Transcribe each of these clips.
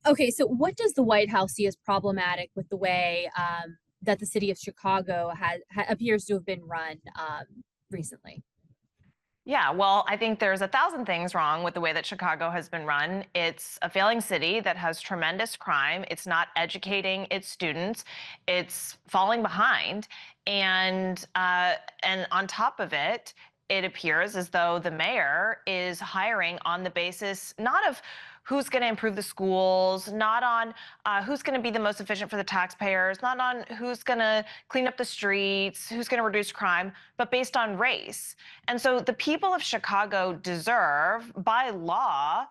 Okay, so what does the White House see as problematic with the way that the city of Chicago appears to have been run recently? Yeah, well, I think there's a thousand things wrong with the way that Chicago has been run. It's a failing city that has tremendous crime. It's not educating its students. It's falling behind, and and on top of it, it appears as though the mayor is hiring on the basis not of who's going to improve the schools, not on who's going to be the most efficient for the taxpayers, not on who's going to clean up the streets, who's going to reduce crime, but based on race. And so the people of Chicago deserve, by law,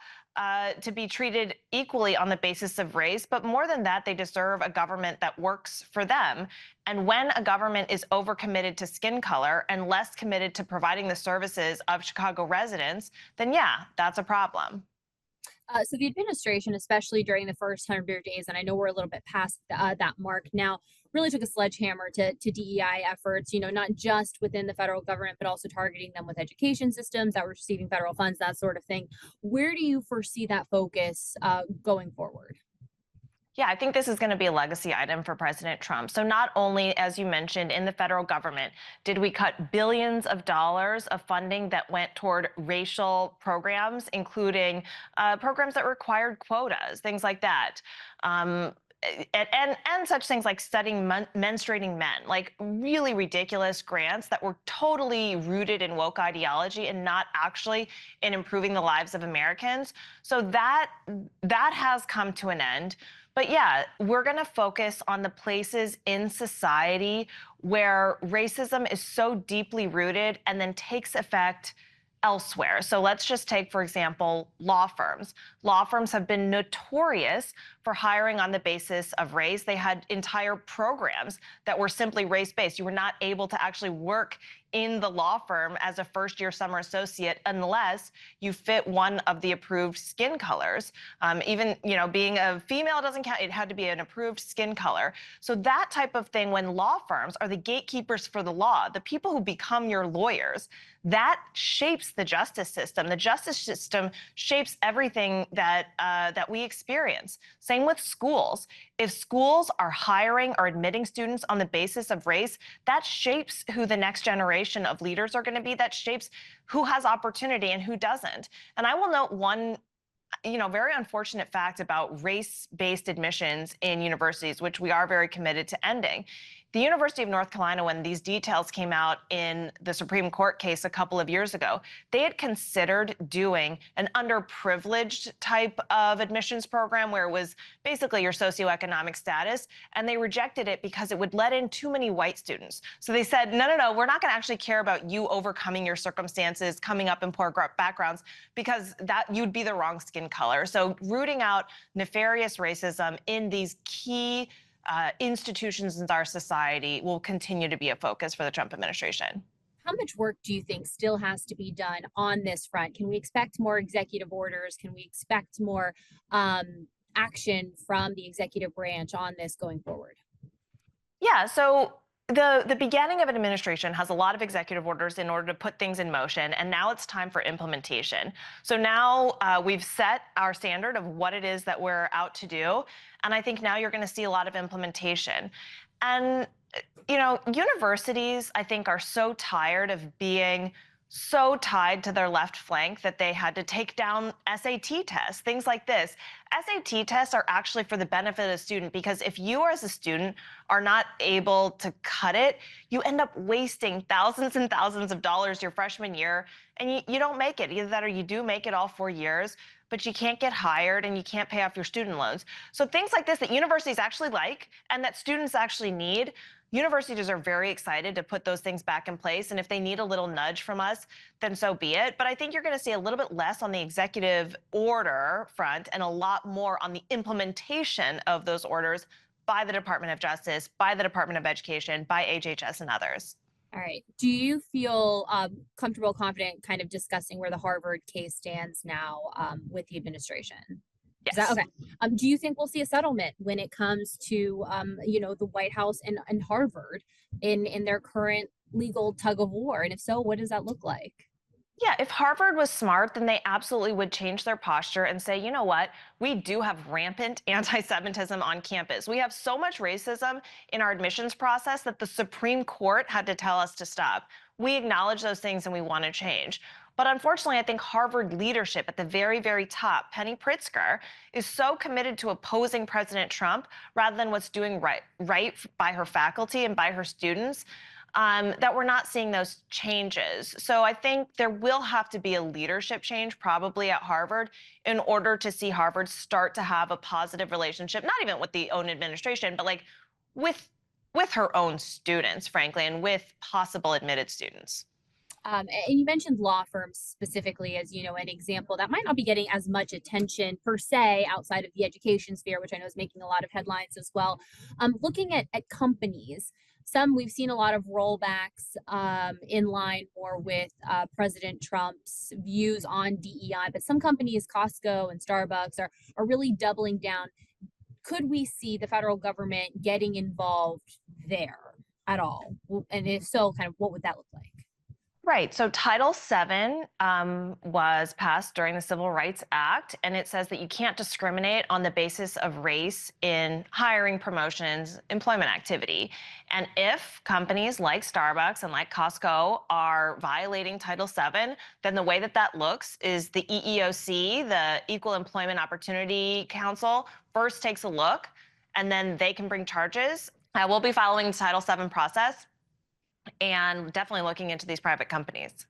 to be treated equally on the basis of race. But more than that, they deserve a government that works for them. And when a government is overcommitted to skin color and less committed to providing the services of Chicago residents, then yeah, that's a problem. So the administration, especially during the first 100 days, and I know we're a little bit past that mark now, really took a sledgehammer to DEI efforts, not just within the federal government, but also targeting them with education systems that were receiving federal funds, that sort of thing. Where do you foresee that focus going forward? Yeah, I think this is going to be a legacy item for President Trump. So, not only, as you mentioned, in the federal government, did we cut billions of dollars of funding that went toward racial programs, including programs that required quotas, things like that. Um, and such things like studying menstruating men, like really ridiculous grants that were totally rooted in woke ideology and not actually in improving the lives of Americans. So that has come to an end. But yeah, we're going to focus on the places in society where racism is so deeply rooted and then takes effect elsewhere. So let's just take, for example, law firms. Law firms have been notorious for hiring on the basis of race. They had entire programs that were simply race based. You were not able to actually work in the law firm as a first year summer associate unless you fit one of the approved skin colors. Even, being a female doesn't count. It had to be an approved skin color. So that type of thing, when law firms are the gatekeepers for the law, the people who become your lawyers, that shapes the justice system. The justice system shapes everything that we experience. Same with schools. If schools are hiring or admitting students on the basis of race, that shapes who the next generation of leaders are going to be. That shapes who has opportunity and who doesn't. And I will note one very unfortunate fact about race-based admissions in universities, which we are very committed to ending. The University of North Carolina, when these details came out in the Supreme Court case a couple of years ago, they had considered doing an underprivileged type of admissions program where it was basically your socioeconomic status, and they rejected it because it would let in too many white students. So they said, no, no, no, we're not going to actually care about you overcoming your circumstances, coming up in poor backgrounds, because that you'd be the wrong skin color. So rooting out nefarious racism in these key institutions in our society will continue to be a focus for the Trump administration. How much work do you think still has to be done on this front? Can we expect more executive orders? Can we expect more action from the executive branch on this going forward? Yeah, so the beginning of an administration has a lot of executive orders in order to put things in motion, and now it's time for implementation. So now we've set our standard of what it is that we're out to do, and I think now you're going to see a lot of implementation. And universities, I think, are so tired of being so tied to their left flank that they had to take down SAT tests, things like this. SAT tests are actually for the benefit of the student, because if you as a student are not able to cut it, you end up wasting thousands and thousands of dollars your freshman year, and you don't make it. Either that or you do make it all 4 years, but you can't get hired and you can't pay off your student loans. So things like this that universities actually like and that students actually need, universities are very excited to put those things back in place. And if they need a little nudge from us, then so be it. But I think you're going to see a little bit less on the executive order front and a lot more on the implementation of those orders by the Department of Justice, by the Department of Education, by HHS and others. All right. Do you feel comfortable, confident, kind of discussing where the Harvard case stands now with the administration? Is that Yes. okay? Do you think we'll see a settlement when it comes to, the White House and Harvard in their current legal tug of war? And if so, what does that look like? Yeah, if Harvard was smart, then they absolutely would change their posture and say, you know what? We do have rampant anti Semitism on campus. We have so much racism in our admissions process that the Supreme Court had to tell us to stop. We acknowledge those things and we want to change. But unfortunately, I think Harvard leadership at the very, very top, Penny Pritzker, is so committed to opposing President Trump rather than what's doing right by her faculty and by her students, that we're not seeing those changes. So I think there will have to be a leadership change probably at Harvard in order to see Harvard start to have a positive relationship, not even with the own administration, but like with with her own students, frankly, and with possible admitted students. And you mentioned law firms specifically as an example that might not be getting as much attention per se outside of the education sphere, which I know is making a lot of headlines as well. Looking at companies, some we've seen a lot of rollbacks in line more with President Trump's views on DEI, but some companies, Costco and Starbucks, are really doubling down. Could we see the federal government getting involved there at all? And if so, kind of what would that look like? Right. So Title VII was passed during the Civil Rights Act, and it says that you can't discriminate on the basis of race in hiring, promotions, employment activity. And if companies like Starbucks and like Costco are violating Title VII, then the way that that looks is the EEOC, the Equal Employment Opportunity Council, first takes a look, and then they can bring charges. We'll be following the Title VII process and definitely looking into these private companies.